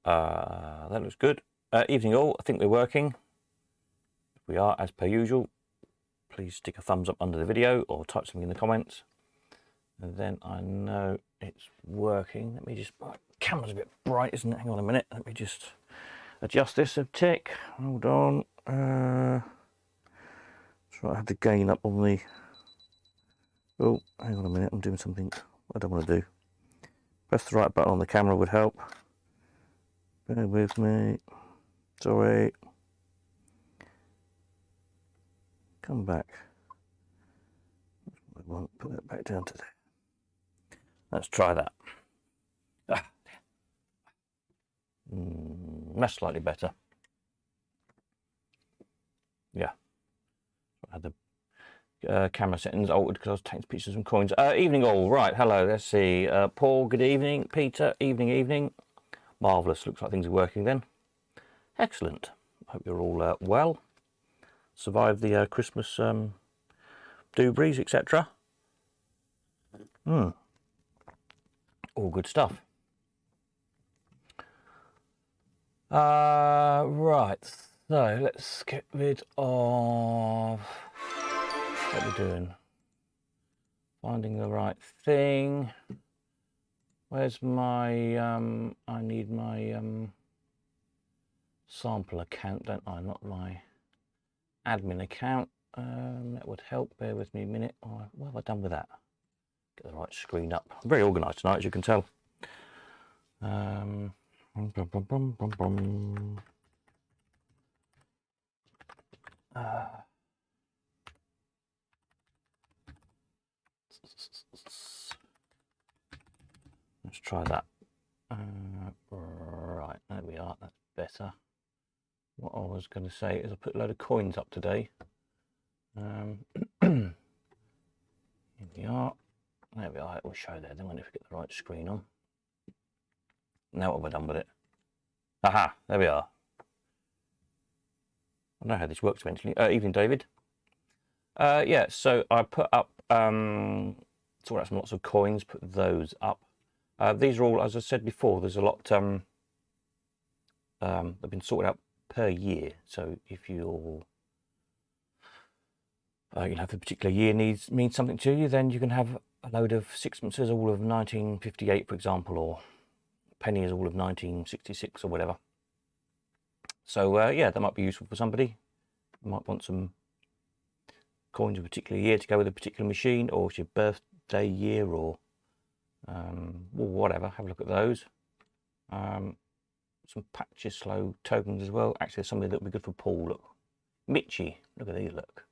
That looks good. Evening all, I think we're working. If we are, as per usual, please stick a thumbs up under the video or type something in the comments. And then I know it's working. Let me just, camera's a bit bright, isn't it? Hang on a minute. Let me just adjust this a tick. Hold on. Try to have the gain up on the, oh, hang on a minute. I'm doing something I don't want to do. Press the right button on the camera would help. Bear with me. Sorry. Come back. I won't put it back down to there. Let's try that. That's slightly better. Yeah. I had the camera settings altered because I was taking pictures of some coins. Evening all. Right, hello. Let's see. Paul, good evening. Peter, evening. Marvellous. Looks like things are working then. Excellent. Hope you're all well. Survived the Christmas doobies, etc. All good stuff. Right, so let's get rid of what we're doing. Finding the right thing. Where's my I need my sample account, don't I? Not my admin account. That would help. Bear with me a minute. What have I done with that? Get the right screen up. I'm very organised tonight, as you can tell. Let's try that. Right, there we are. That's better. What I was going to say is I put a load of coins up today. Here we are. There we are. It will show there. Then when we get the right screen on. Now what have I done with it? Aha! There we are. I know how this works eventually. Evening, David. Yeah. So I put up sort out some lots of coins. Put those up. These are all, as I said before. There's a lot. They've been sorted out per year. So if you're you know, if a particular year means something to you, then you can have a load of sixpences all of 1958, for example, or pennies all of 1966 or whatever. So yeah, that might be useful for somebody. You might want some coins of a particular year to go with a particular machine, or it's your birthday year, or whatever. Have a look at those. Some patches slow tokens as well. Actually, there's something that would be good for Paul. Look, Mitchie. Look at these. Look,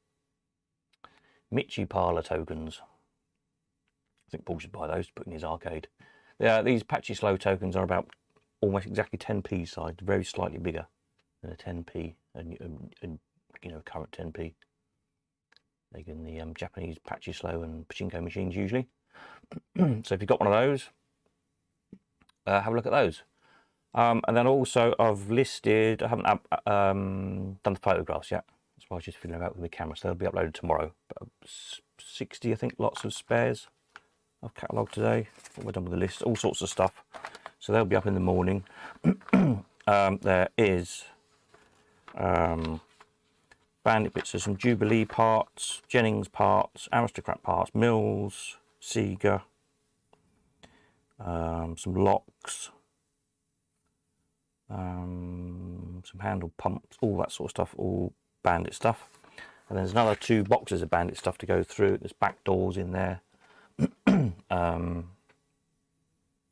Mitchie parlor tokens. I think Paul should buy those to put in his arcade. Yeah, these patchy slow tokens are about almost exactly 10p size, very slightly bigger than a 10p and you know, current 10p. They're in the Japanese patchy slow and pachinko machines usually. So if you've got one of those, have a look at those. And then also I've listed, I haven't done the photographs yet. That's why I was just fiddling about with the camera, so they'll be uploaded tomorrow. But 60, I think, lots of spares I've catalogued today. What we're done with the list, all sorts of stuff. So they'll be up in the morning. There is Bandit bits, so some Jubilee parts, Jennings parts, Aristocrat parts, Mills, Sega, some locks, some handle pumps, all that sort of stuff, all Bandit stuff. And there's another 2 boxes of Bandit stuff to go through. There's back doors in there.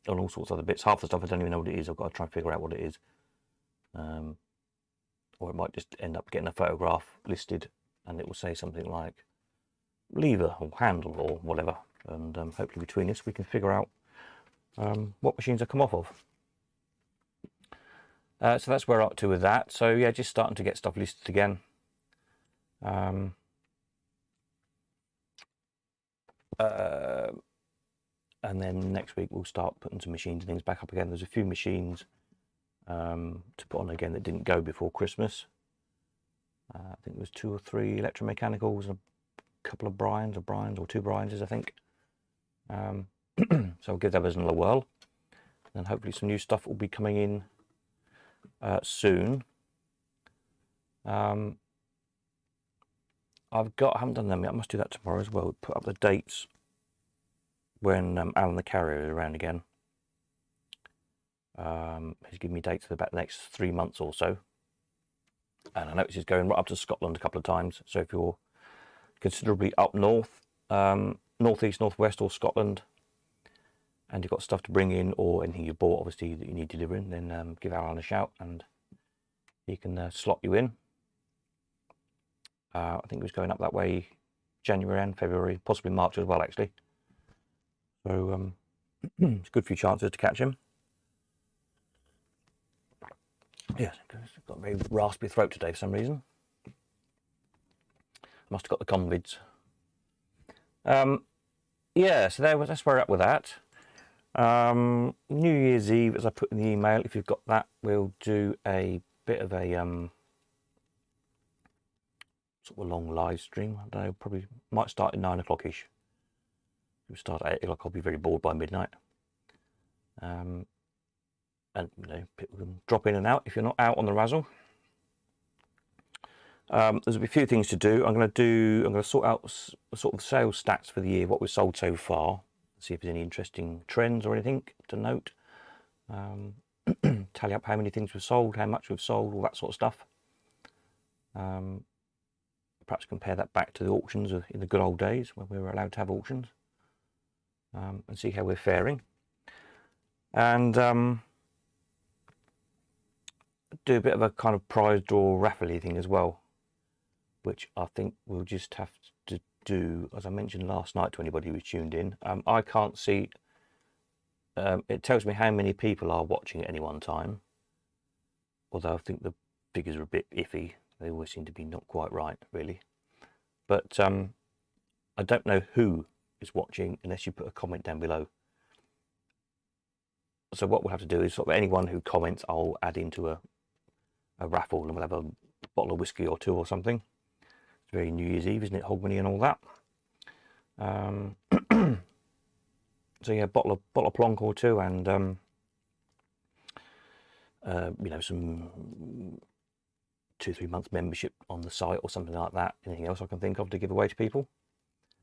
And all sorts of other bits. Half the stuff I don't even know what it is. I've got to try and figure out what it is. Or it might just end up getting a photograph listed and it will say something like lever or handle or whatever. And hopefully between us we can figure out what machines I come off of. So that's where we're up to with that. So yeah, just starting to get stuff listed again. And then next week we'll start putting some machines and things back up again. There's a few machines to put on again that didn't go before Christmas. I think there was 2 or 3 electromechanicals and a couple of Bryans or 2 Bryanses, I think. So I'll give those another whirl. And hopefully some new stuff will be coming in soon. I haven't done them yet. I must do that tomorrow as well. Put up the dates when Alan the Carrier is around again. He's given me dates for about the next 3 months or so. And I notice he's going right up to Scotland a couple of times. So if you're considerably up north, northeast, northwest, or Scotland, and you've got stuff to bring in or anything you bought, obviously, that you need delivering, then give Alan a shout and he can slot you in. I think he was going up that way January and February, possibly March as well, actually. So it's a good few chances to catch him. Yes, I've got a very raspy throat today for some reason. Must have got the convids. Yeah, so that's where we're at with that. New Year's Eve, as I put in the email, if you've got that, we'll do a bit of a sort of a long live stream. I don't know, probably might start at 9 o'clock-ish. If we start at 8 o'clock, I'll be very bored by midnight. And you know, people can drop in and out if you're not out on the razzle. There's a few things to do. I'm going to sort out sort of sales stats for the year, what we've sold so far, see if there's any interesting trends or anything to note. Tally up how many things we've sold, how much we've sold, all that sort of stuff. Perhaps compare that back to the auctions in the good old days when we were allowed to have auctions, and see how we're faring. And do a bit of a kind of prize draw raffle-y thing as well, which I think we'll just have to do, as I mentioned last night to anybody who was tuned in. I can't see, it tells me how many people are watching at any one time, although I think the figures are a bit iffy. They always seem to be not quite right, really. But I don't know who is watching unless you put a comment down below. So what we'll have to do is sort of anyone who comments, I'll add into a raffle, and we'll have a bottle of whiskey or two or something. It's very New Year's Eve, isn't it? Hogmanay and all that. So yeah, bottle of plonk or two, and you know, some 2-3 months membership on the site or something like that. Anything else I can think of to give away to people.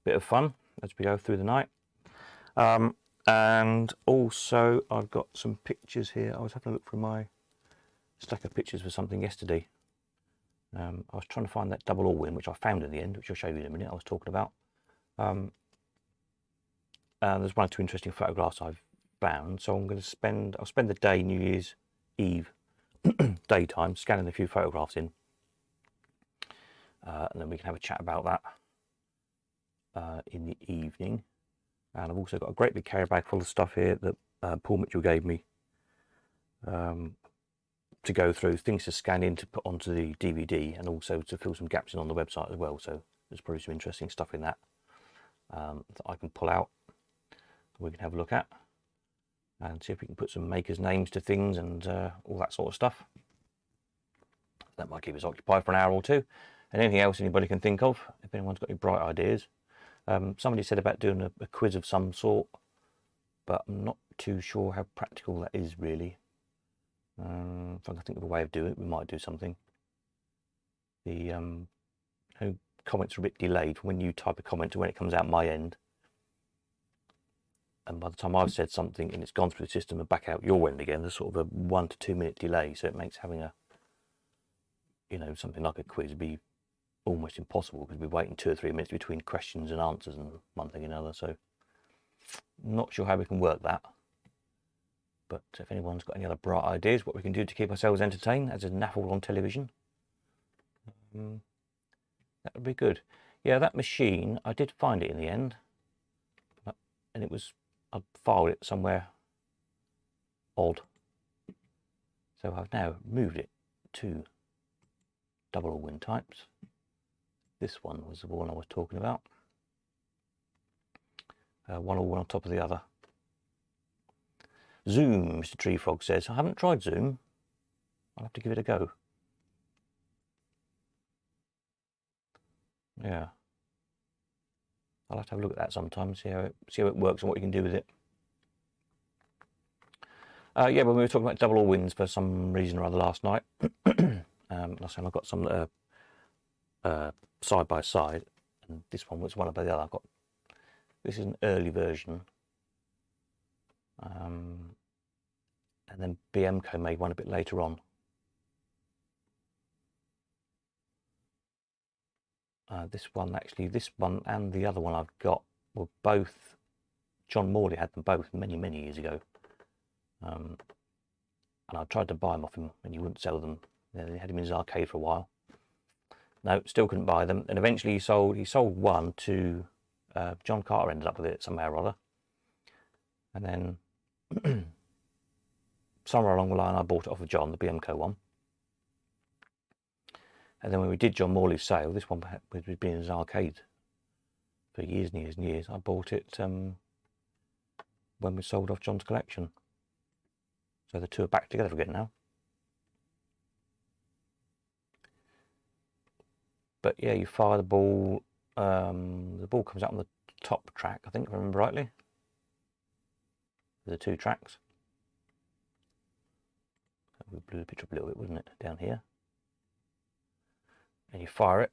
Bit of fun as we go through the night. And also I've got some pictures here. I was having a look through my stack of pictures for something yesterday. I was trying to find that double all-win, which I found in the end, which I'll show you in a minute. I was talking about. There's one or two interesting photographs I've found, so I'll spend the day, New Year's Eve daytime, scanning a few photographs in, and then we can have a chat about that in the evening. And I've also got a great big carry bag full of stuff here that Paul Mitchell gave me to go through, things to scan in to put onto the DVD, and also to fill some gaps in on the website as well. So there's probably some interesting stuff in that that I can pull out, we can have a look at and see if we can put some makers' names to things and all that sort of stuff. That might keep us occupied for an hour or two. And anything else anybody can think of, if anyone's got any bright ideas. Somebody said about doing a quiz of some sort, but I'm not too sure how practical that is really. If I can think of a way of doing it, we might do something. The comments are a bit delayed from when you type a comment to when it comes out my end. And by the time I've said something and it's gone through the system and back out your end again, there's sort of a 1 to 2 minute delay. So it makes having a, you know, something like a quiz be almost impossible, because we're waiting 2 or 3 minutes between questions and answers and one thing and another. So not sure how we can work that. But if anyone's got any other bright ideas, what we can do to keep ourselves entertained as a naffle on television, that would be good. Yeah, that machine, I did find it in the end, and it was, I filed it somewhere odd. So I've now moved it to double all-win types. This one was the one I was talking about. One all-win on top of the other. Zoom, Mr. Tree Frog says. I haven't tried Zoom. I'll have to give it a go. Yeah. I'll have to have a look at that sometime, see how it works and what you can do with it. Yeah, when we were talking about double all-wins for some reason or other last night, last time I got some that are side by side, and this one was one above the other. This is an early version, and then BMCO made one a bit later on. This one and the other one I've got were both, John Morley had them both many years ago. And I tried to buy them off him and he wouldn't sell them. He had him in his arcade for a while. No, still couldn't buy them. And eventually he sold one to John Carter, ended up with it somehow or other. And then somewhere along the line I bought it off of John, the BMCO one. And then when we did John Morley's sale, this one had been in his arcade for years and years and years. I bought it when we sold off John's collection. So the two are back together again now. But yeah, you fire the ball comes out on the top track, I think, if I remember rightly. There's the two tracks. We blew the picture up a little bit, wasn't it, down here? And you fire it,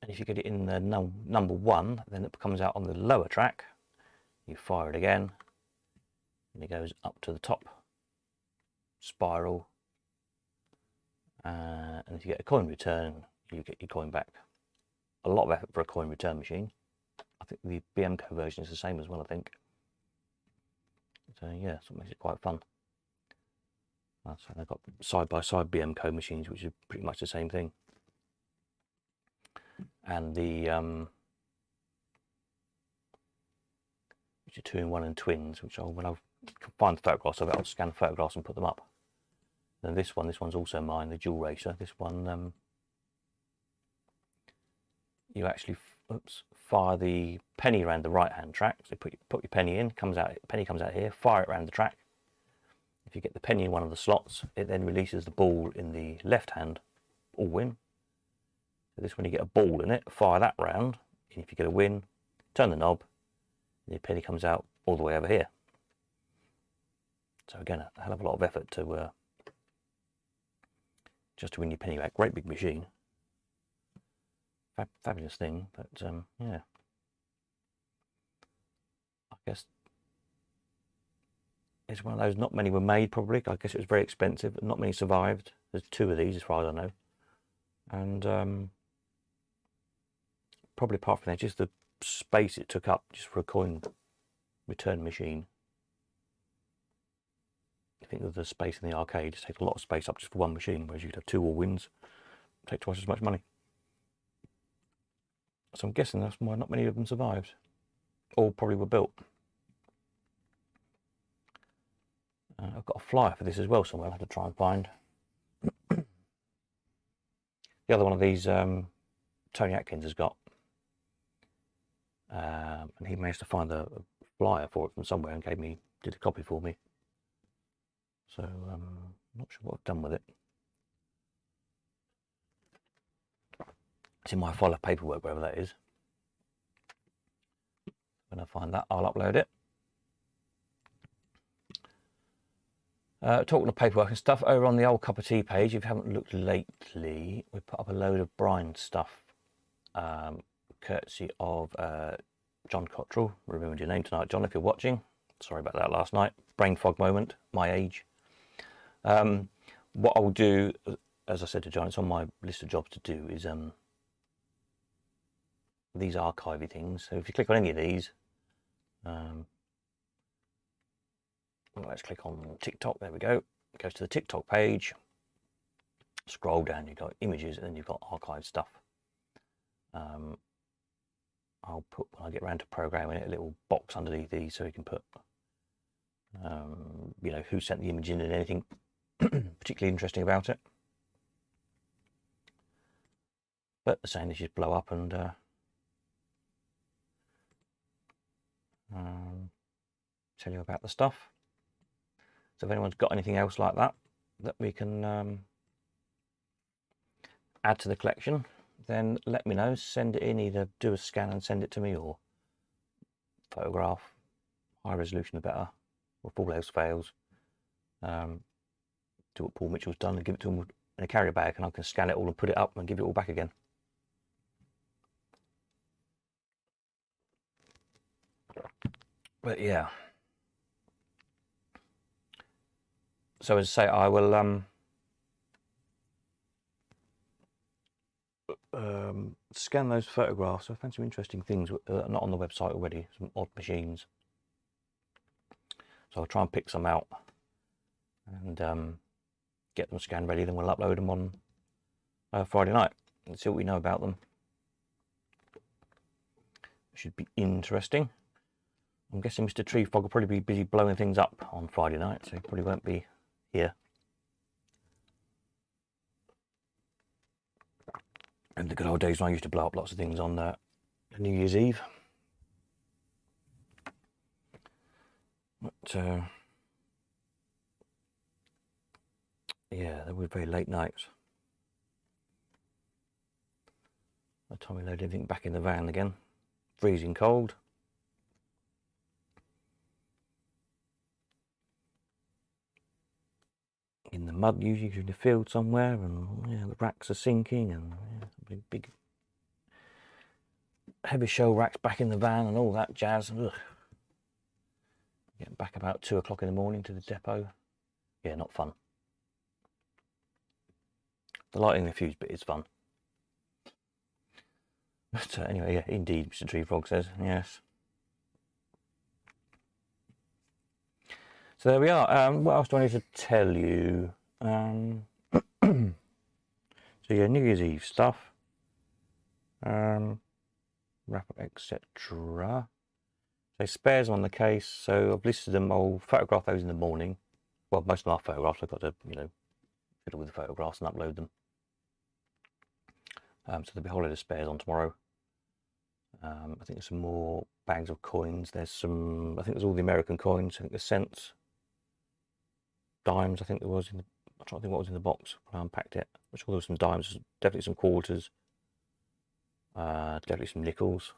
and if you get it in the number one, then it comes out on the lower track. You fire it again, and it goes up to the top spiral, and if you get a coin return, you get your coin back. A lot of effort for a coin return machine. I think the BMCO version is the same as well, I think. So yeah, so it makes it quite fun. So they've got side-by-side BMCO machines, which is pretty much the same thing. And the which are 2-in-1 and twins, which when I find the photographs of it, I'll scan photographs and put them up. And this one's also mine, the dual racer. This one, you actually fire the penny around the right-hand track. So put your penny in, penny comes out here, fire it around the track. If you get the penny in one of the slots, it then releases the ball in the left hand, all win. So this, when you get a ball in it, fire that round, and if you get a win, turn the knob, and your penny comes out all the way over here. So again, a hell of a lot of effort to just to win your penny back. Great big machine, fabulous thing. But yeah, I guess it's one of those. Not many were made, probably. I guess it was very expensive. Not many survived. There's 2 of these, as far as I know, and probably apart from that, just the space it took up just for a coin return machine. I think with the space in the arcade, it takes a lot of space up just for one machine, whereas you could have 2 all-wins, take twice as much money. So I'm guessing that's why not many of them survived. All probably were built. I've got a flyer for this as well somewhere. I'll have to try and find. The other one of these Tony Atkins has got. And he managed to find a flyer for it from somewhere and did a copy for me. So I'm not sure what I've done with it. It's in my file of paperwork, wherever that is. When I find that, I'll upload it. Talking of paperwork and stuff, over on the old Cup of Tea page, if you haven't looked lately, we put up a load of Brian stuff, courtesy of John Cottrell. Remembered your name tonight, John, if you're watching. Sorry about that last night. Brain fog moment, my age. What I'll do, as I said to John, it's on my list of jobs to do, is these archivey things. So if you click on any of these, let's click on TikTok, there we go. It goes to the TikTok page, scroll down, you've got images, and then you've got archive stuff. I'll put, when I get around to programming it, a little box underneath these so you can put, you know, who sent the image in and anything particularly interesting about it. But the same, is just blow up and tell you about the stuff. So if anyone's got anything else like that that we can add to the collection, then let me know. Send it in, either do a scan and send it to me, or photograph. High resolution the better, or if all else fails, Do what Paul Mitchell's done and give it to him in a carrier bag, and I can scan it all and put it up and give it all back again. But yeah. So as I say, I will scan those photographs. I found some interesting things that are not on the website already, some odd machines. So I'll try and pick some out and get them scanned ready, then we'll upload them on Friday night and see what we know about them. Should be interesting. I'm guessing Mr. Tree Frog will probably be busy blowing things up on Friday night, so he probably won't be here. And the good old days when I used to blow up lots of things on New Year's Eve. But yeah, they were very late nights. By the time we loaded everything back in the van again, freezing cold. In the mud, usually in the field somewhere, and yeah, the racks are sinking, and yeah, big heavy shell racks back in the van and all that jazz. Ugh. Getting back about 2 o'clock in the morning to the depot. Yeah, not fun. The lighting the fuse bit is fun. But anyway, yeah, indeed, Mr. Tree Frog says, yes. So there we are. What else do I need to tell you? So yeah, New Year's Eve stuff. Wrap up, etc. So spares on the case. So I've listed them. I'll photograph those in the morning. Well, most of them are photographs. I've got to, fiddle with the photographs and upload them. So there'll be a whole load of spares on tomorrow. I think there's some more bags of coins. There's some. I think there's all the American coins. I think there's cents, dimes. I think there was in the. I'm trying to think what was in the box when I unpacked it. I'm sure there was some dimes. Definitely some quarters. Definitely some nickels.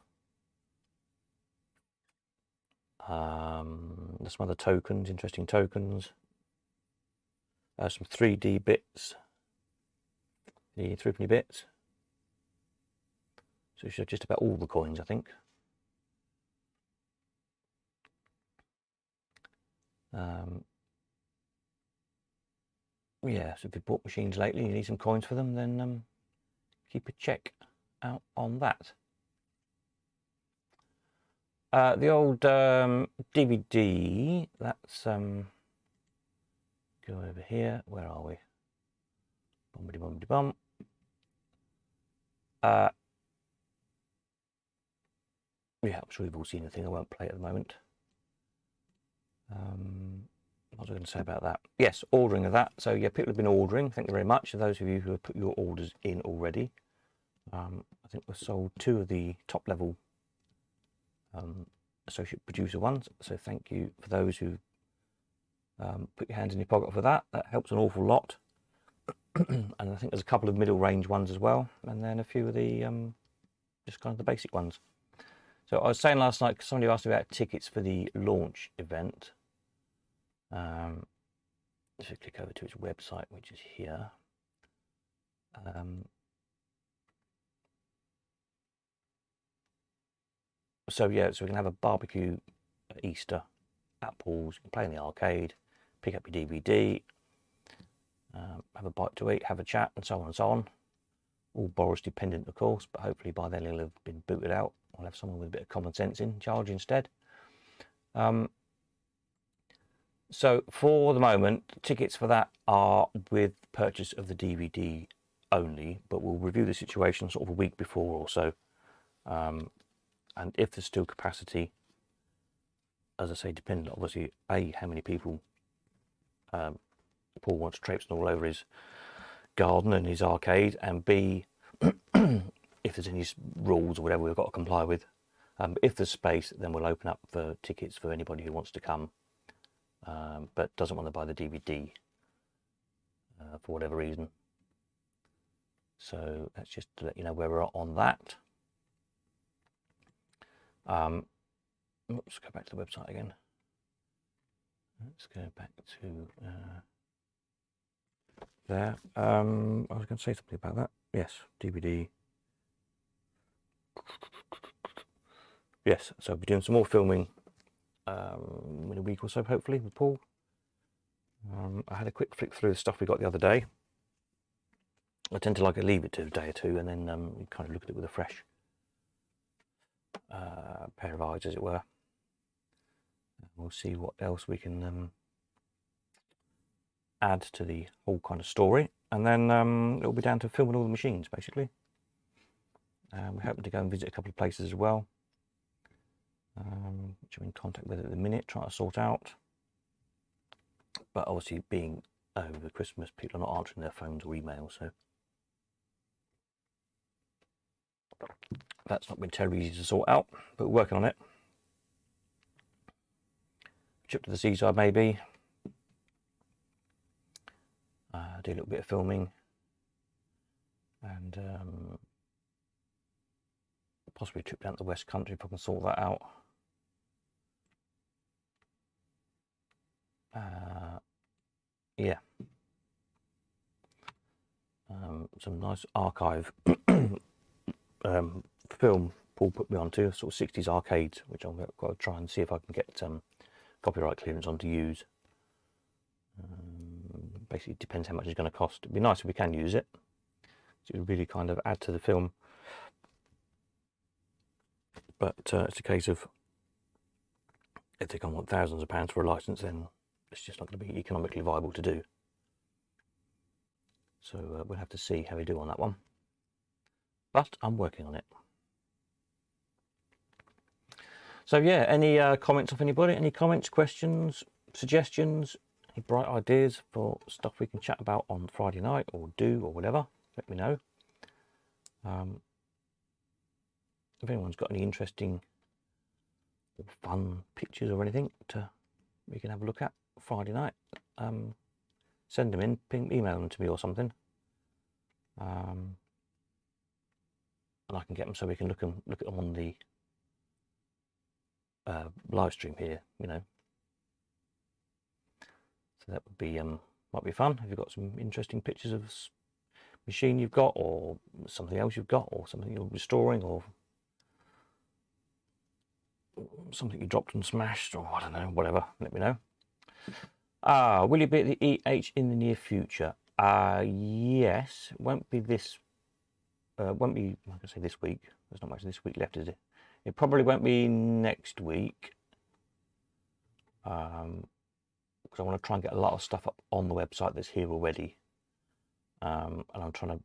There's some other tokens, interesting tokens. Some 3D bits, the threepenny bits. So we should have just about all the coins, I think. Yeah, so if you've bought machines lately, you need some coins for them, then keep a check out on that. The old DVD, that's go over here. Where are we? Bumpity bumpity bum. Yeah, I'm sure you've all seen the thing. I won't play it at the moment. What was I going to say about that? Yes, ordering of that. So yeah, people have been ordering. Thank you very much to those of you who have put your orders in already. I think we've sold 2 of the top level associate producer ones. So thank you for those who put your hands in your pocket for that. That helps an awful lot. And I think there's a couple of middle range ones as well, and then a few of the just kind of the basic ones. So I was saying last night, somebody asked me about tickets for the launch event. If you click over to its website, which is here. So yeah, so we can have a barbecue at Easter at Paul's, play in the arcade, pick up your DVD, have a bite to eat, have a chat, and so on and so on. All Boris dependent, of course, but hopefully by then he'll have been booted out. I'll have someone with a bit of common sense in charge instead. So for the moment, tickets for that are with purchase of the DVD only, but we'll review the situation sort of a week before or so. And if there's still capacity, as I say, dependent obviously, A, how many people Paul wants traipsing all over his garden and his arcade, and B, if there's any rules or whatever we've got to comply with. If there's space, then we'll open up for tickets for anybody who wants to come, but doesn't want to buy the DVD for whatever reason. So that's just to let you know where we're at on that. Let's go back to the website again. Let's go back to there. I was going to say something about that. Yes, DVD. Yes, so I'll be doing some more filming in a week or so, hopefully, with Paul. I had a quick flick through the stuff we got the other day. I tend to like to leave it to a day or two and then kind of look at it with a fresh pair of eyes, as it were. We'll see what else we can add to the whole kind of story, and then it'll be down to filming all the machines, basically. We're hoping to go and visit a couple of places as well, which I'm in contact with at the minute, trying to sort out. But obviously, being over Christmas, people are not answering their phones or emails, so that's not been terribly easy to sort out, but we're working on it. Trip to the seaside, maybe. Do a little bit of filming, and possibly a trip down to the West Country if I can sort that out. Yeah. Some nice archive film Paul put me onto, sort of 60s arcades, which I'm going to try and see if I can get copyright clearance on to use. Basically, it depends how much it's going to cost. It'd be nice if we can use it. It would really kind of add to the film. But it's a case of, if they want thousands of pounds for a license, then it's just not going to be economically viable to do. So we'll have to see how we do on that one. But I'm working on it. So yeah, any comments off anybody? Any comments, questions, suggestions, any bright ideas for stuff we can chat about on Friday night or do or whatever? Let me know. If anyone's got any interesting or fun pictures or anything we can have a look at Friday night, send them in, email them to me or something, and I can get them so we can look at them on the live stream here, you know. So that would be might be fun if you've got some interesting pictures of machine you've got, or something else you've got, or something you're restoring, or something you dropped and smashed, or I don't know, whatever. Let me know. Will you be at the EH in the near future? Yes. It won't be this. Won't be. Like I say, this week. There's not much of this week left, is it? It probably won't be next week. Because I want to try and get a lot of stuff up on the website that's here already. And I'm trying to,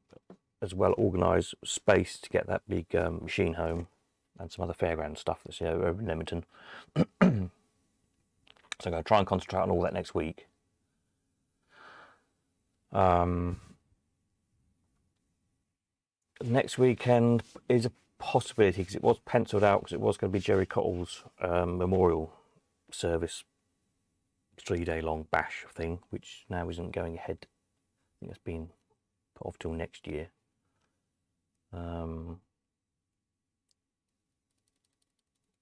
as well, organise space to get that big machine home and some other fairground stuff that's here over in Leamington. So I'm going to try and concentrate on all that next week. Next weekend is a possibility, because it was penciled out, because it was going to be Jerry Cottle's memorial service, 3-day long bash thing, which now isn't going ahead. I think it's been put off till next year.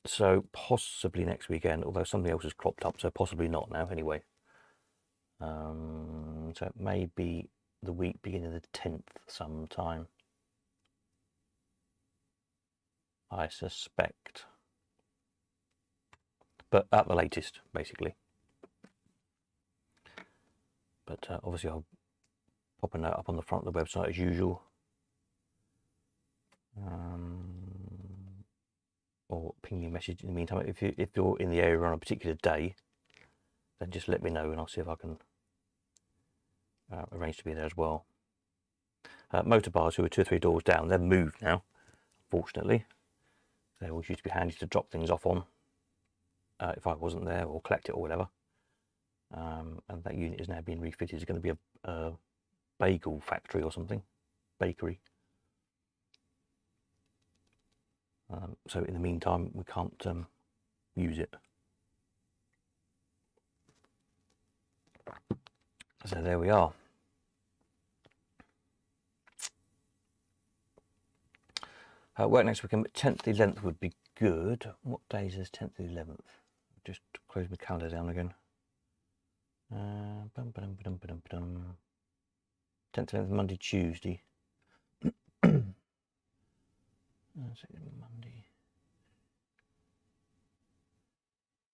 So possibly next weekend, although something else has cropped up, so possibly not now anyway. So it may be the week beginning the 10th sometime, I suspect, but at the latest, basically. But obviously I'll pop a note up on the front of the website as usual, or ping you a message in the meantime. If you're in the area on a particular day, then just let me know and I'll see if I can arrange to be there as well. Motor bars, who are 2 or 3 doors down, they've moved now, fortunately. They always used to be handy to drop things off on if I wasn't there, or collect it or whatever. And that unit is now being refitted. It's going to be a bagel factory or something, bakery. So in the meantime, we can't use it. So there we are. Work next weekend, but 10th, 11th would be good. What days is 10th, 11th? Just close my calendar down again. 10th, 11th, Monday, Tuesday. Monday.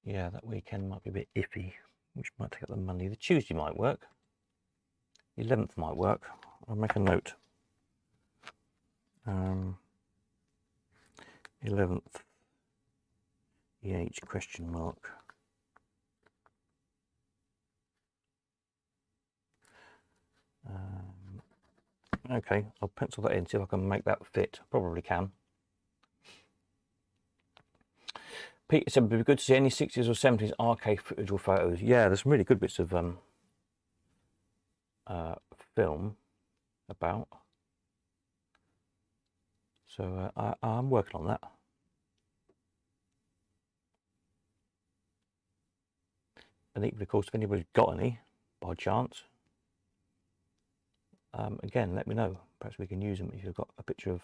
Yeah, that weekend might be a bit iffy, which might take up the Monday. The Tuesday might work. The 11th might work. I'll make a note. 11th, EH question mark. Okay, I'll pencil that in, see if I can make that fit. Probably can. Peter said, it'd be good to see any 60s or 70s arcade footage or photos. Yeah, there's some really good bits of film about. So I'm working on that. And equally, of course, if anybody's got any, by chance, again, let me know. Perhaps we can use them if you've got a picture of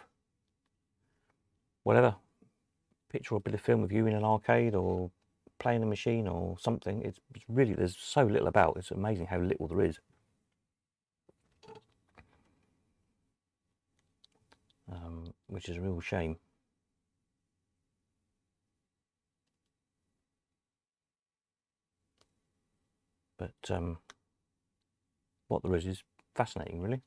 whatever. Picture or a bit of film of you in an arcade or playing a machine or something. It's really, there's so little about. It's amazing how little there is. Which is a real shame. But what there is fascinating, really.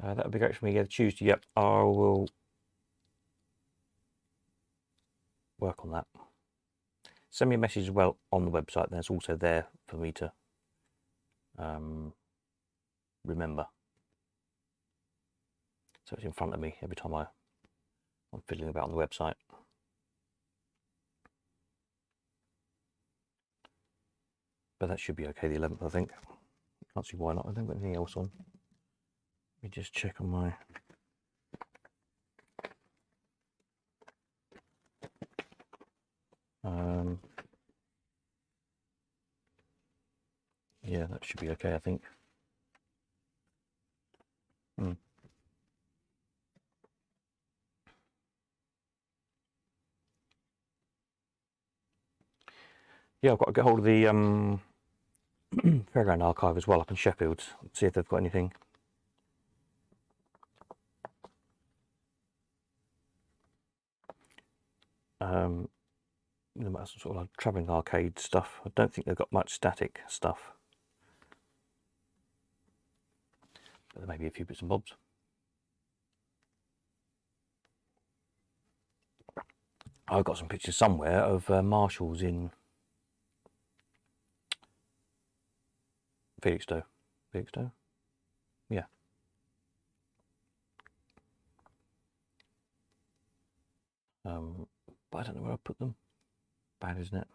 That would be great for me. Yeah, Tuesday. Yep, I will work on that. Send me a message as well on the website. Then it's also there for me to remember. So it's in front of me every time I'm fiddling about on the website. But that should be okay, the 11th, I think. Can't see why not. I don't got anything else on. Let me just check on my... yeah, that should be okay, I think. Yeah, I've got to get hold of the Fairground Archive as well up in Sheffield, see if they've got anything. Sort of like travelling arcade stuff. I don't think they've got much static stuff. But there may be a few bits and bobs. I've got some pictures somewhere of Marshalls in Felixstowe. Felixstowe? Yeah. But I don't know where I put them. Bad, isn't it?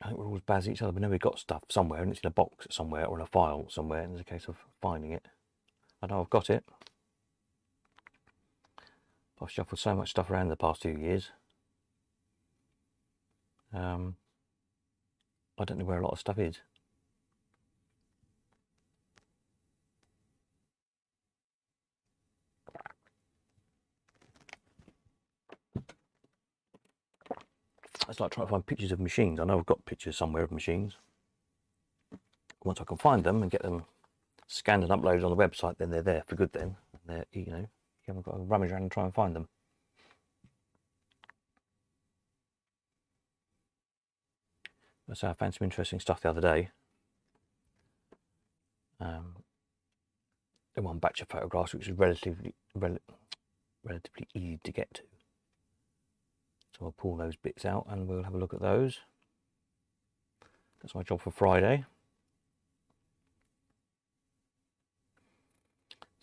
I think we're always bad at each other. We know we've got stuff somewhere and it's in a box somewhere or in a file somewhere, and it's a case of finding it. I know I've got it. I've shuffled so much stuff around in the past 2 years. I don't know where a lot of stuff is. It's like trying to find pictures of machines. I know I've got pictures somewhere of machines. Once I can find them and get them scanned and uploaded on the website, then they're there for good then. They're, you know, you haven't got to rummage around and try and find them. So I found some interesting stuff the other day. In one batch of photographs, which is relatively easy to get to. So I'll pull those bits out and we'll have a look at those. That's my job for Friday.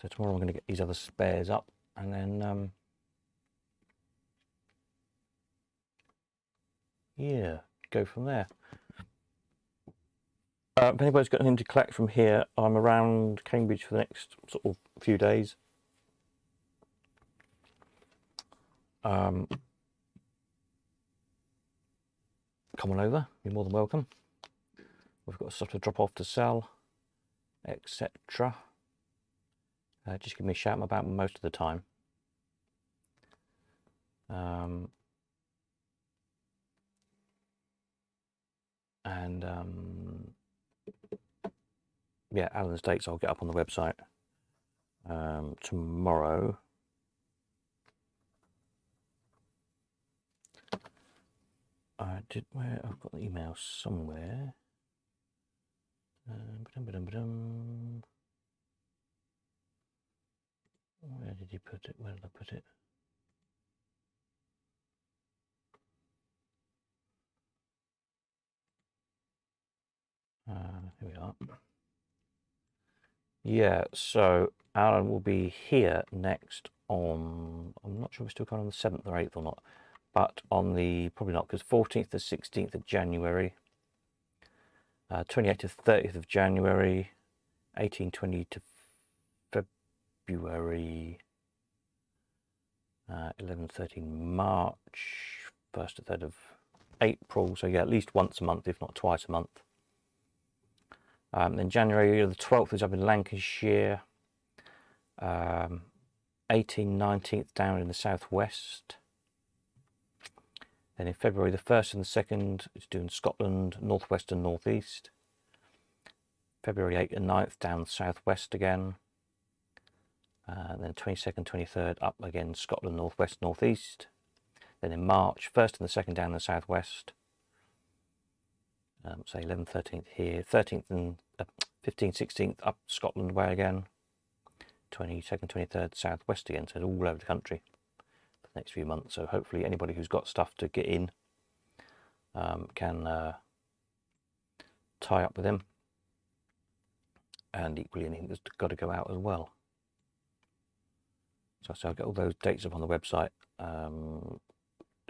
So tomorrow I'm going to get these other spares up and then yeah, go from there. If anybody's got anything to collect from here, I'm around Cambridge for the next sort of few days. Come on over, you're more than welcome. We've got stuff to drop off to sell, etc. Just give me a shout about most of the time. And yeah, Alan's dates I'll get up on the website tomorrow. I did, where I've got the email somewhere. Where did he put it? Where did I put it? Here we are. Yeah, so Alan will be here next on, I'm not sure if we're still going on the 7th or 8th or not, but on the, probably not, because 14th to 16th of January, 28th to 30th of January, 18, 20 to February, 11, 13 March, 1st to 3rd of April, so yeah, at least once a month, if not twice a month. Then January the 12th is up in Lancashire, 18th, 19th down in the southwest. Then in February the 1st and the 2nd, it's doing Scotland, northwest and northeast. February 8th and 9th down the southwest again. Then 22nd, 23rd up again Scotland, northwest, northeast. Then in March, 1st and the 2nd down the southwest. Say 11th, 13th here, 13th and 15th, 16th up Scotland way again, 22nd, 23rd southwest again, so all over the country for the next few months. So hopefully anybody who's got stuff to get in can tie up with him, and equally anything that's got to go out as well. So I'll get all those dates up on the website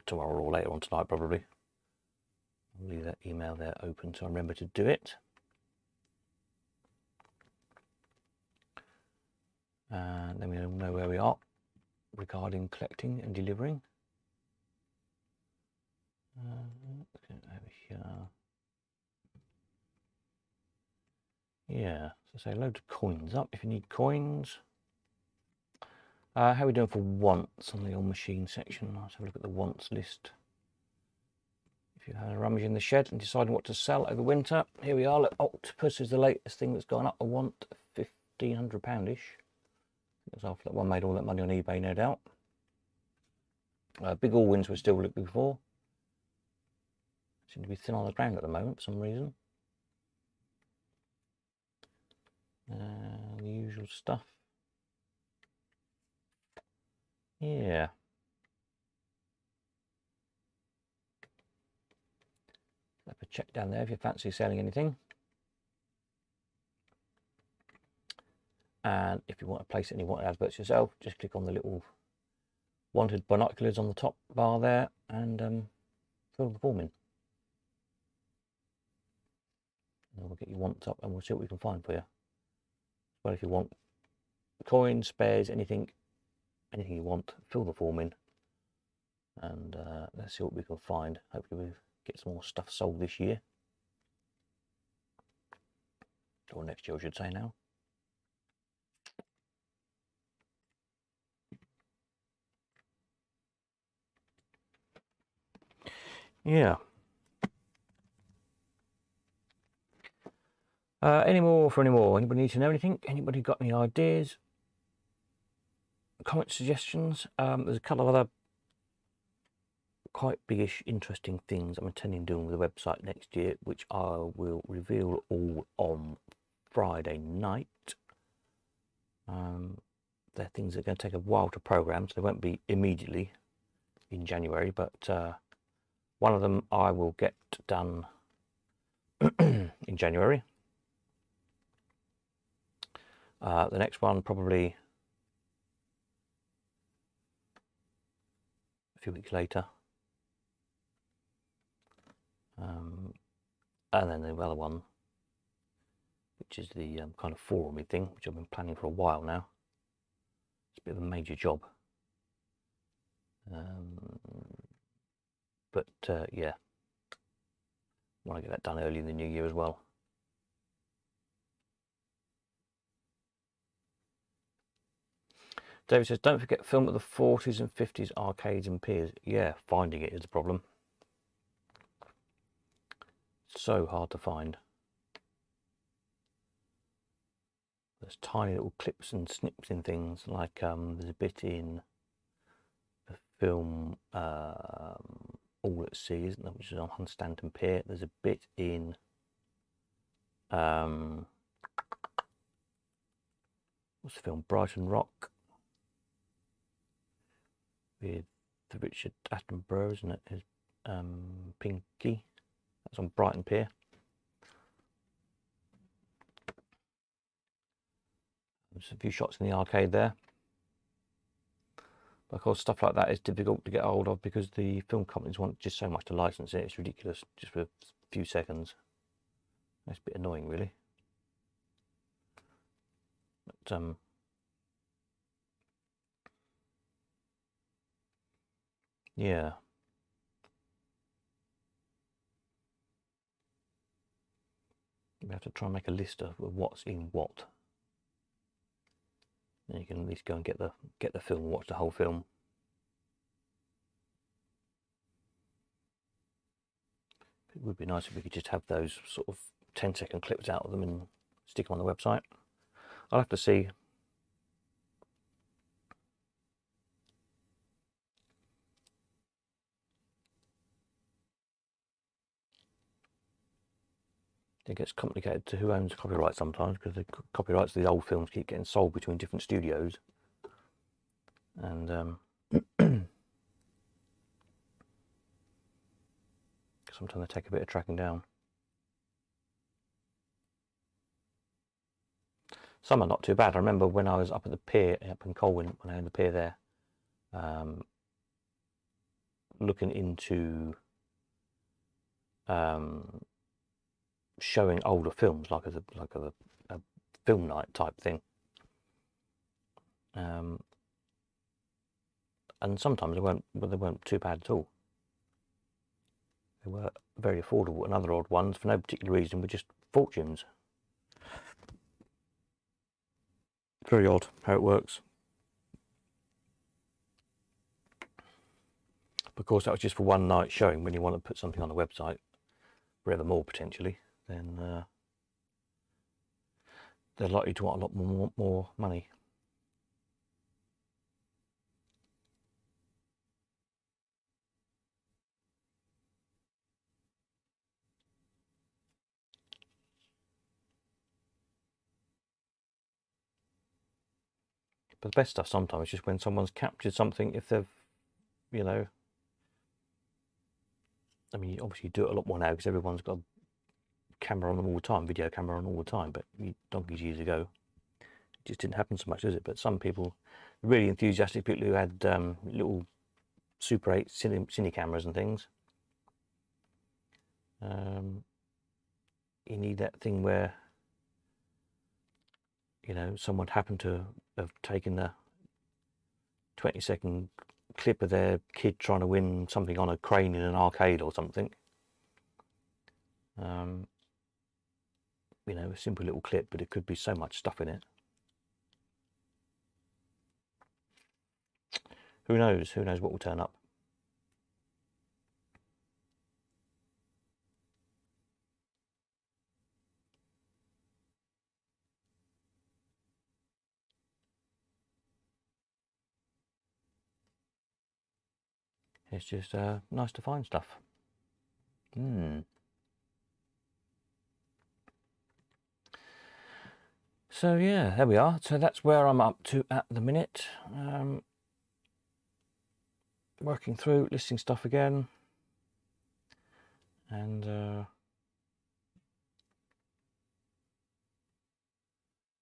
tomorrow or later on tonight probably. I'll leave that email there open so I remember to do it. And then we know where we are regarding collecting and delivering. Let's go over here. Yeah, so say loads of coins up if you need coins. How are we doing for wants on the old machine section? Let's have a look at the wants list. If you had a rummage in the shed and deciding what to sell over winter, here we are. Look, Octopus is the latest thing that's gone up. I want £1,500-ish. That's after that one made all that money on eBay, no doubt. Big Allwins we're still looking for. Seem to be thin on the ground at the moment for some reason. The usual stuff. Yeah. Have a check down there if you fancy selling anything. And if you want to place any wanted adverts yourself, just click on the little wanted binoculars on the top bar there and fill the form in. And we'll get your wants up and we'll see what we can find for you. But if you want coins, spares, anything you want, fill the form in and let's see what we can find. Hopefully we'll get some more stuff sold this year. Or next year I should say now. Yeah. Any more for any more? Anybody need to know anything? Anybody got any ideas? Comment suggestions? There's a couple of other quite biggish, interesting things I'm intending doing with the website next year, which I will reveal all on Friday night. They're things that are going to take a while to program, so they won't be immediately in January, but one of them I will get done in January. The next one probably a few weeks later. And then the other one, which is the kind of forum-y thing, which I've been planning for a while now. It's a bit of a major job. But yeah, I want to get that done early in the new year as well. David says, don't forget film of the 40s and 50s arcades and piers. Yeah, finding it is a problem. So hard to find. There's tiny little clips and snips in things, like there's a bit in the film All at Sea, isn't there, which is on Hunstanton Pier. There's a bit in what's the film, Brighton Rock, with the Richard Attenborough, isn't it? His Pinky. That's on Brighton Pier. There's a few shots in the arcade there. But of course, stuff like that is difficult to get hold of because the film companies want just so much to license it. It's ridiculous, just for a few seconds. It's a bit annoying, really. But yeah. We have to try and make a list of what's in what. Then you can at least go and get the film and watch the whole film. It would be nice if we could just have those sort of 10-second clips out of them and stick them on the website. I'll have to see. It gets complicated to who owns copyright sometimes, because the copyrights of the old films keep getting sold between different studios, and sometimes they take a bit of tracking down. Some are not too bad. I remember when I was up at the pier, up in Colwyn, when I owned the pier there, looking into showing older films, like a film night type thing, and sometimes they weren't too bad at all. They were very affordable, and other odd ones, for no particular reason, were just fortunes. Very odd how it works. Of course, that was just for one night showing. When you want to put something on the website forevermore, potentially, then they're likely to want a lot more money. But the best stuff sometimes is just when someone's captured something, if they've, you know, I mean, obviously you do it a lot more now because everyone's got a camera on them all the time, video camera on all the time, but donkeys years ago, it just didn't happen so much, does it? But some people, really enthusiastic people who had little Super 8 cine cameras and things, you need that thing where, you know, someone happened to have taken a 20-second clip of their kid trying to win something on a crane in an arcade or something. You know, a simple little clip, but it could be so much stuff in it. Who knows? Who knows what will turn up? It's just nice to find stuff. So yeah, there we are. So that's where I'm up to at the minute. Working through, listing stuff again, and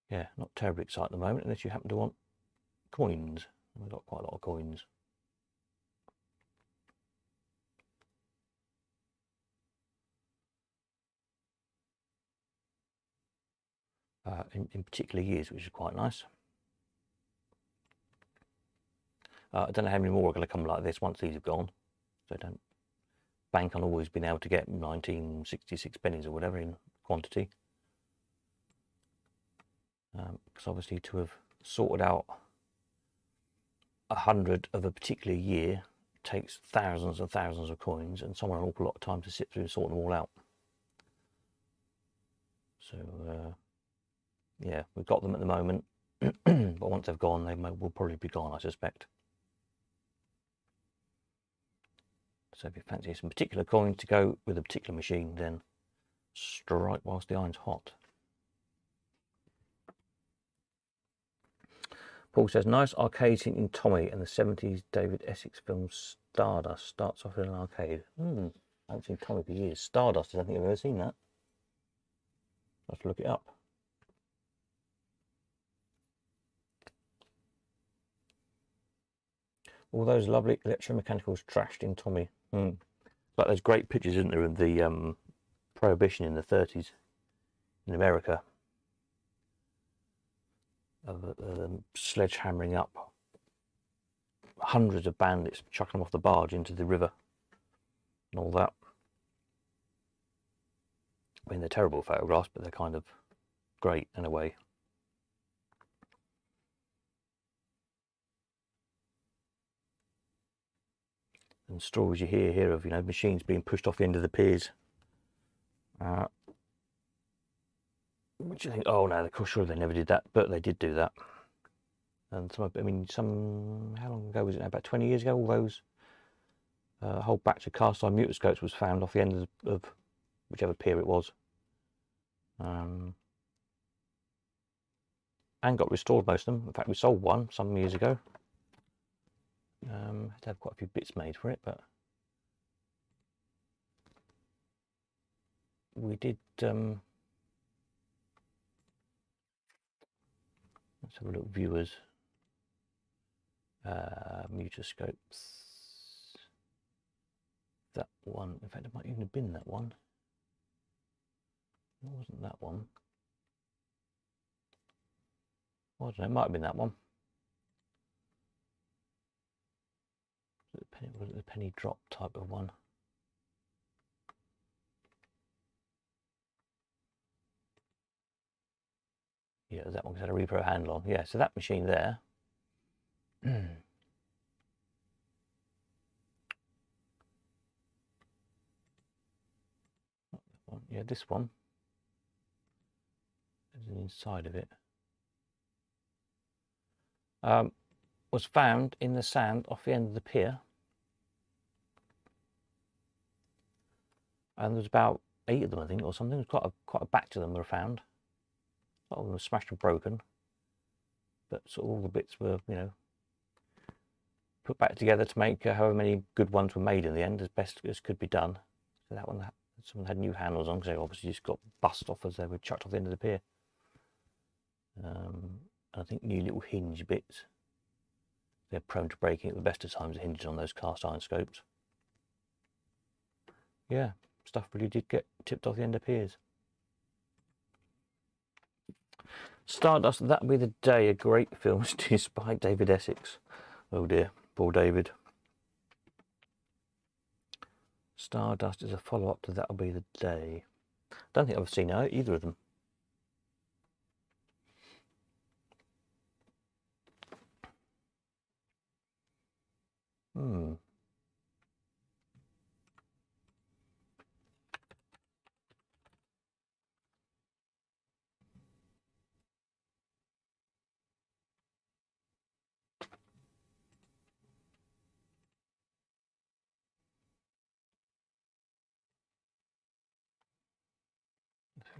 yeah, not terribly excited at the moment, unless you happen to want coins. We've got quite a lot of coins. In particular years, which is quite nice. I don't know how many more are going to come like this once these have gone, so don't bank on always being able to get 1966 pennies or whatever in quantity. Because obviously to have sorted out 100 of a particular year takes thousands and thousands of coins and someone an awful lot of time to sit through and sort them all out. So yeah, we've got them at the moment, but once they've gone, they will probably be gone, I suspect. So if you fancy some particular coins to go with a particular machine, then strike whilst the iron's hot. Paul says, nice arcade scene in Tommy and the 70s David Essex film Stardust starts off in an arcade. I haven't seen Tommy for years. Stardust, I don't think I've ever seen that. I'll have to look it up. All those lovely electromechanicals trashed in Tommy. Like those great pictures, isn't there, of the Prohibition in the 30s in America. Of sledgehammering up hundreds of bandits, chucking them off the barge into the river and all that. I mean, they're terrible photographs, but they're kind of great in a way. And stories you hear here of, you know, machines being pushed off the end of the piers. Which you think, oh no, of course, sure they never did that, but they did do that. And some, I mean, how long ago was it now? About 20 years ago, all those, a whole batch of cast iron mutoscopes was found off the end of whichever pier it was. And got restored, most of them. In fact, we sold one some years ago. Had to have quite a few bits made for it, but we did. Let's have a look. Viewers, mutoscopes. That one. In fact, it might even have been that one. It wasn't that one. I don't know. It might have been that one. Was it the penny drop type of one? Yeah, it was that one because it had a repro handle on. Yeah, so that machine there. Yeah, this one. There's an inside of it. Was found in the sand off the end of the pier. And there's about 8 of them, I think, or something. There's quite a batch of them were found. A lot of them were smashed and broken, but sort of all the bits were, you know, put back together to make however many good ones were made in the end, as best as could be done. So that one, someone had new handles on because they obviously just got bust off as they were chucked off the end of the pier. I think new little hinge bits. They're prone to breaking at the best of times, the hinges on those cast iron scopes. Yeah, stuff really did get tipped off the end of piers. Stardust, That'll Be the Day, a great film despite David Essex. Oh dear, poor David. Stardust is a follow-up to That'll Be the Day. Don't think I've seen either of them.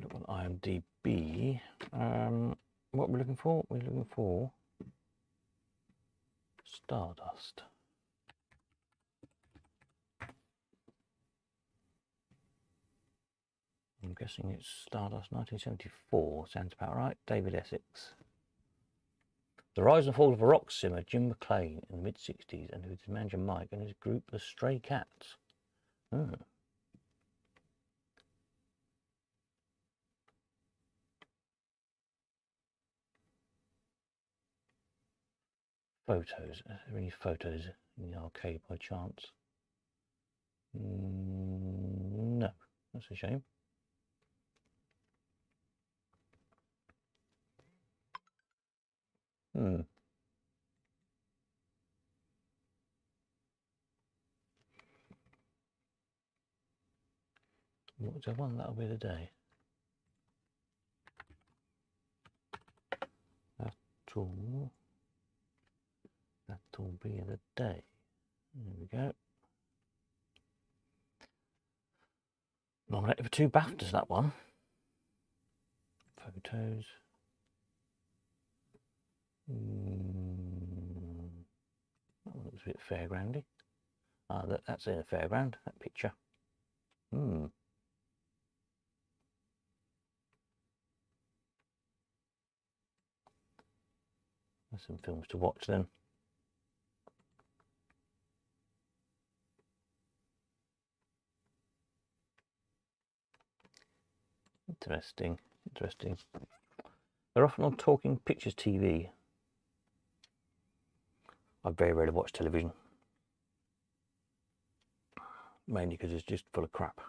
Look on IMDb. What we're looking for? We're looking for Stardust. I'm guessing it's Stardust 1974. Sounds about right. David Essex. The rise and fall of a rock simmer, Jim McClain, in the mid-60s, and with his manager Mike and his group, the Stray Cats. Photos. Are there any photos in the arcade by chance? No, that's a shame. What's the one? That'll be the day. That'll be the day. There we go. Nominated for 2 BAFTAs, that one. Photos. That one looks a bit fairgroundy. That's in a fairground, that picture. There's some films to watch then. Interesting. They're often on Talking Pictures TV. I very rarely watch television. Mainly because it's just full of crap.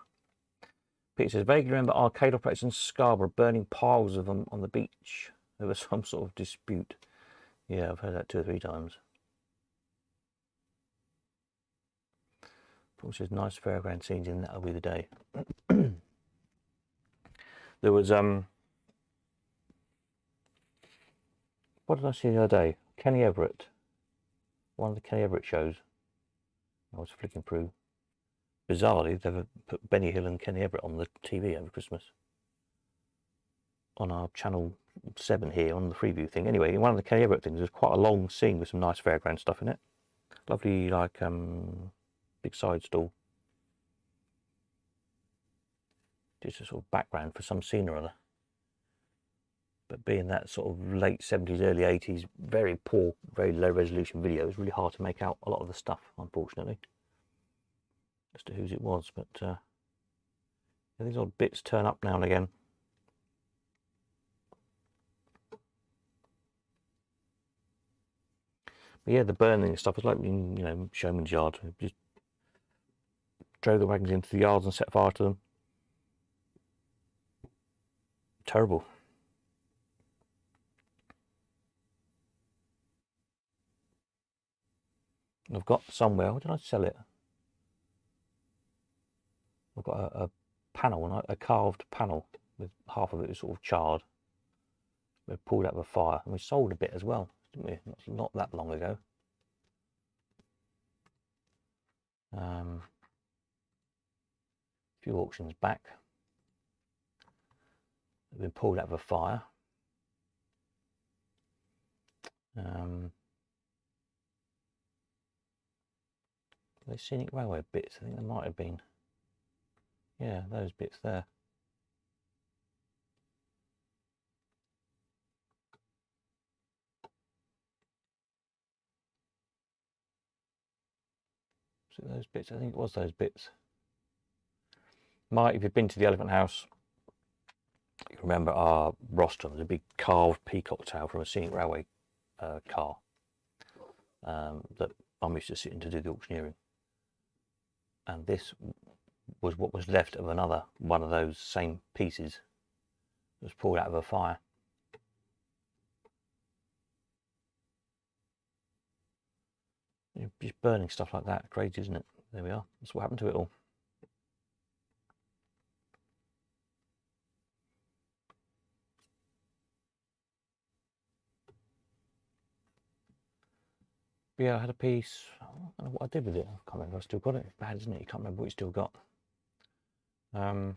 Peter says, vaguely remember arcade operators in Scarborough burning piles of them on the beach. There was some sort of dispute. Yeah, I've heard that 2 or 3 times. Paul says, nice fairground scenes in That'll Be the Day. There was, what did I see the other day? Kenny Everett. One of the Kenny Everett shows. I was flicking through. Bizarrely, they've put Benny Hill and Kenny Everett on the TV over Christmas. On our channel 7 here on the Freeview thing. Anyway, in one of the Kenny Everett things, there's quite a long scene with some nice fairground stuff in it. Lovely, like, big side stall. Just a sort of background for some scene or other. But being that sort of late 70s, early 80s, very poor, very low resolution video, it's really hard to make out a lot of the stuff, unfortunately, as to whose it was. But these odd bits turn up now and again. But yeah, the burning stuff was like, you know, Showman's Yard. Just drove the wagons into the yards and set fire to them. Terrible. I've got somewhere, where did I sell it? I've got a panel, a carved panel with half of it was sort of charred. We pulled out of a fire and we sold a bit as well, didn't we? Not that long ago. A few auctions back. They've been pulled out of a fire. The scenic railway bits, I think there might have been. Yeah, those bits there. So those bits, I think it was those bits. If you've been to the Elephant House, you remember our rostrum, there's a big carved peacock tail from a scenic railway car that I'm used to sitting to do the auctioneering. And this was what was left of another one of those same pieces that was pulled out of a fire. Just burning stuff like that, crazy, isn't it? There we are, that's what happened to it all. But yeah, I had a piece, I don't know what I did with it, I can't remember if I still got it. It's bad, isn't it? You can't remember what you still got. Panel,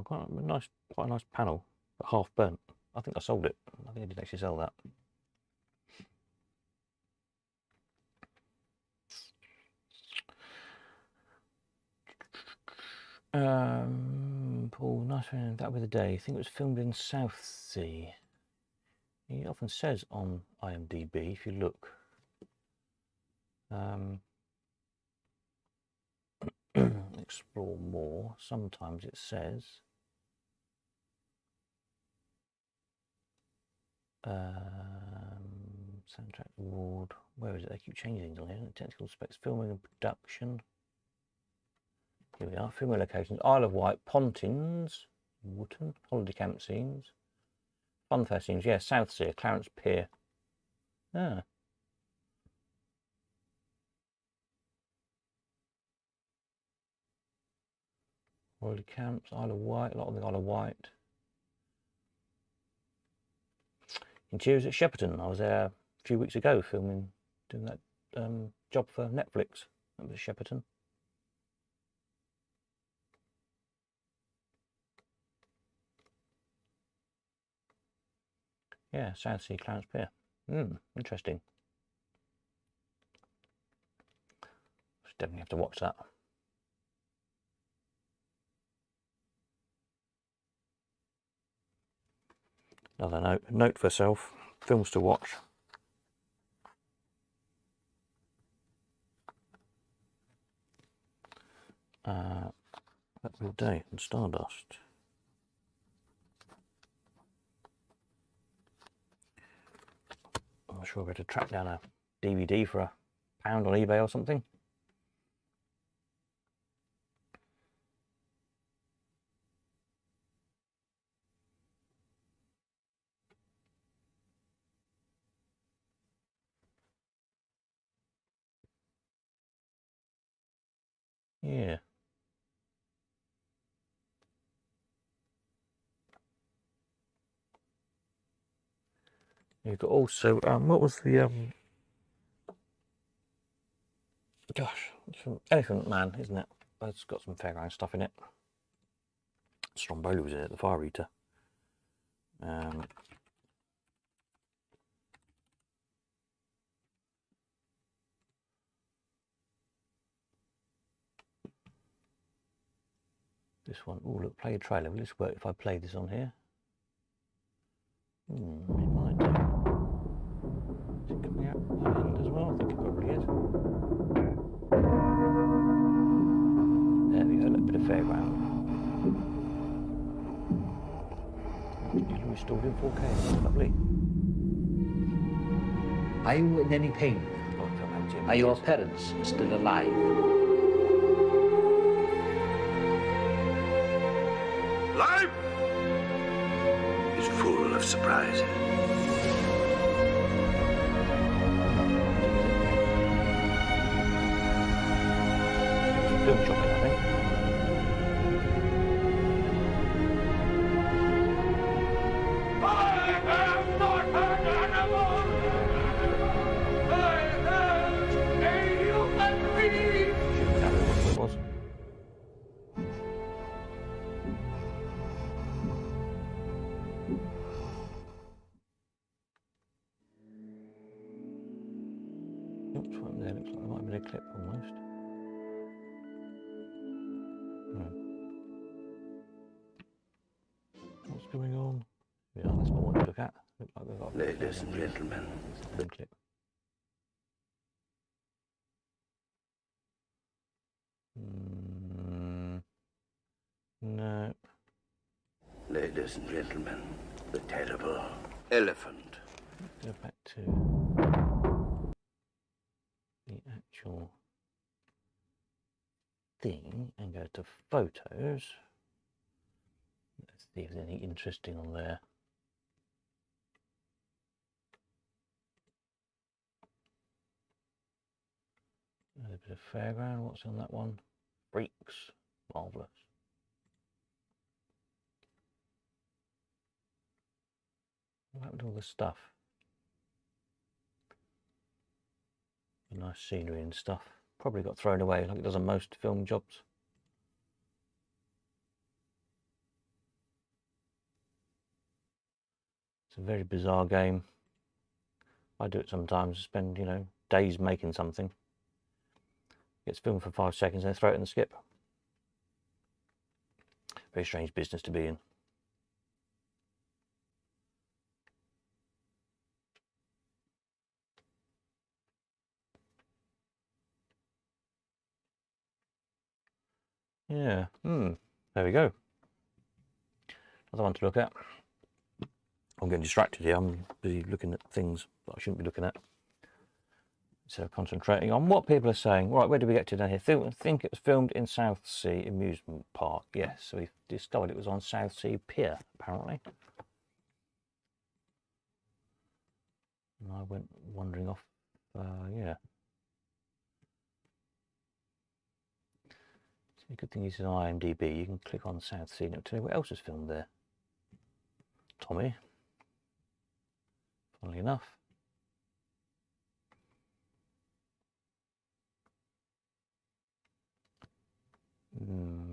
quite a nice panel, but half burnt. I think I sold it. I think I did actually sell that. Paul, nice one. That'll be the day. I think it was filmed in Southsea. He often says on IMDb, if you look. Explore more. Sometimes it says soundtrack award. Where is it? They keep changing things on here. Technical specs, filming and production. Here we are. Filming locations: Isle of Wight, Pontins, Wootton, holiday camp scenes, funfair scenes. Yeah, Southsea, Clarence Pier. Ah. Royal Camps, Isle of Wight, a lot on the Isle of Wight. Interiors at Shepperton. I was there a few weeks ago filming, doing that job for Netflix. That was Shepperton. Yeah, Southsea Clarence Pier. Interesting. Definitely have to watch that. Another note for self, films to watch. That Real Day and Stardust. I'm not sure we had to track down a DVD for £1 on eBay or something. Yeah. You've got also, what was the, gosh, it's from Elephant Man, isn't it? It's got some fairground stuff in it. Stromboli was in it, the Fire Eater. This one, oh look, play a trailer. Will this work if I play this on here? It might do. Is it coming out by the end as well? I think it probably is. There we go, a little bit of fairground. Newly restored in 4K, that's lovely. Are you in any pain? Are your parents still alive? Life is full of surprises. Film shopping, I think. I am not an animal. I am a human being. That's what it was. Oops, what there? Looks like there might have been a clip almost. What's going on? Yeah, that's what I want to look at. Looks like we've got Ladies and gentlemen, the clip. No. ladies and gentlemen, the terrible elephant. Let's go back to the actual thing and go to photos. Let's see if there's anything interesting on there. A bit of fairground. What's on that one? Freaks. Marvellous. What happened to all this stuff? The nice scenery and stuff. Probably got thrown away like it does on most film jobs. It's a very bizarre game. I do it sometimes, spend, days making something. Gets filmed for 5 seconds and then throw it in the skip. Very strange business to be in. Yeah, there we go. Another one to look at. I'm getting distracted here. I'm busy looking at things that I shouldn't be looking at. So concentrating on what people are saying. Right, where did we get to down here? I think it was filmed in Southsea Amusement Park. Yes, so we discovered it was on Southsea Pier, apparently. And I went wandering off, yeah. The good thing is in IMDb, you can click on South Sea and it'll tell you what else is filmed there. Tommy, funnily enough.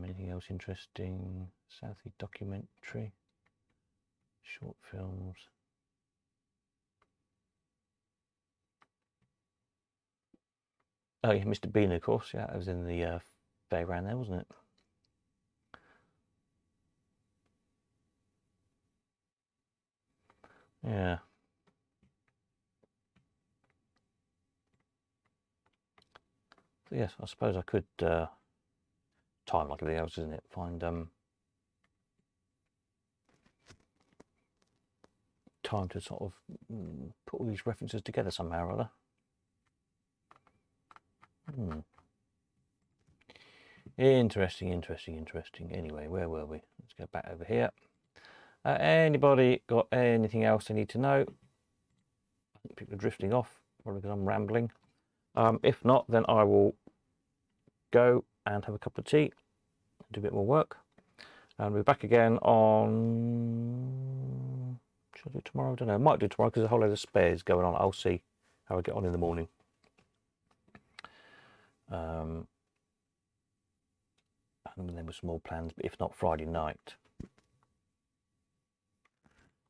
Anything else interesting? Southie documentary, short films. Oh yeah, Mr. Bean, of course. Yeah, that was in the fairground there, wasn't it? Yeah. So yes, I suppose I could time like everything else, isn't it? Find time to sort of put all these references together somehow or other. Interesting. Anyway, where were we? Let's go back over here. Anybody got anything else they need to know? I think people are drifting off, probably because I'm rambling. If not, then I will go and have a cup of tea, do a bit more work, and we'll be back again on... Should I do tomorrow? I don't know. I might do tomorrow because there's a whole load of spares going on. I'll see how I get on in the morning. And then with some more plans, but if not, Friday night.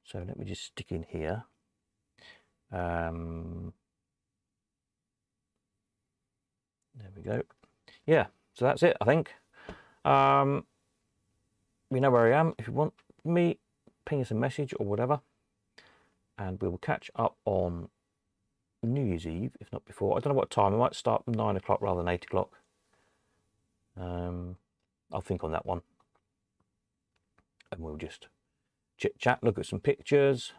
So let me just stick in here. There we go. Yeah, so that's it, I think. You know where I am. If you want me, ping us a message or whatever. And we will catch up on New Year's Eve, if not before. I don't know what time. I might start 9 o'clock rather than 8 o'clock. I'll think on that one. And we'll just chit-chat, look at some pictures,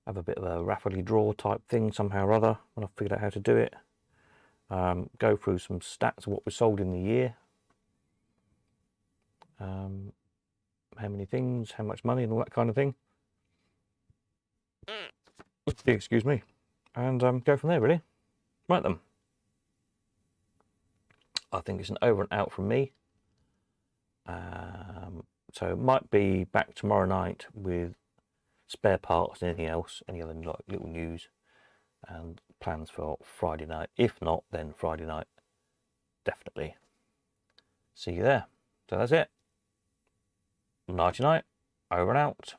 have a bit of a rapidly draw type thing somehow or other when I've figured out how to do it. Go through some stats of what was sold in the year. How many things, how much money and all that kind of thing. Excuse me. And go from there, really. Right then. I think it's an over and out from me. So it might be back tomorrow night with spare parts and anything else, any other like little news and plans for Friday night. If not, then Friday night, definitely. See you there. So that's it. Nighty night, over and out.